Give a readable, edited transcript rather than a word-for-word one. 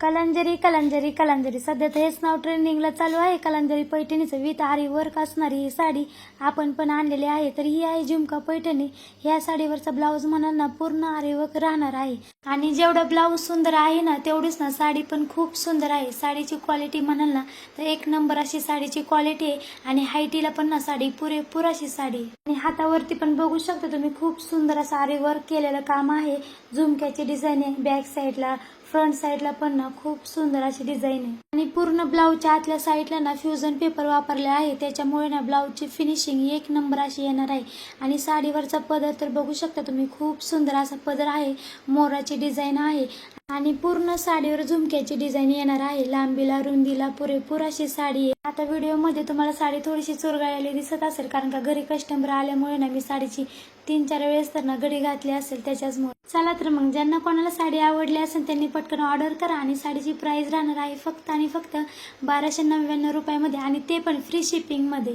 कलांजरी कलांजरी कलांजरी सध्या तर हेच नाव ट्रेंडिंगला चालू आहे. कलांजरी पैठणीचं विथ आरी वर्क असणारी ही साडी आपण पण आणलेली आहे. तर ही आहे झुमका पैठणी. ह्या साडीवरचा ब्लाऊज म्हणाल ना पूर्ण आरी वर्क राहणार आहे आणि जेवढा ब्लाऊज सुंदर आहे ना तेवढीच ना साडी पण खूप सुंदर आहे. साडीची क्वालिटी म्हणाल ना तर एक नंबर अशी साडीची क्वालिटी आहे आणि हायटीला पण ना साडी पुरेपूर अशी साडी आहे. आणि हातावरती पण बघू शकता तुम्ही खूप सुंदर असं आरी वर्क केलेलं काम आहे. झुमक्याची डिझाईन आहे. बॅक साईडला फ्रंट साईडला पण ना खूप सुंदर अशी डिझाईन आहे आणि पूर्ण ब्लाऊजच्या आतल्या साईडला ना फ्युजन पेपर वापरले आहे. त्याच्यामुळे ना ब्लाऊजची फिनिशिंग एक नंबर अशी येणार आहे. आणि साडीवरचा पदर तर बघू शकता तुम्ही खूप सुंदर असा पदर आहे. मोराची डिझाईन आहे आणि पूर्ण साडीवर झुमक्याची डिझाईन येणार आहे. लांबीला रुंदीला पुरेपूर अशी साडी आहे. आता व्हिडिओमध्ये तुम्हाला साडी थोडीशी चुरगाळलेली दिसत असेल कारण का घरी कस्टमर आल्यामुळे ना मी साडीची 3-4 वेळेस तर ना घडी घातली असेल त्याच्याचमुळे. चला तर मग ज्यांना कोणाला साडी आवडली असेल त्यांनी पटकन ऑर्डर करा. आणि साडीची प्राइस राहणार आहे फक्त आणि फक्त 1299 रुपयामध्ये आणि ते पण फ्री शिपिंग मध्ये.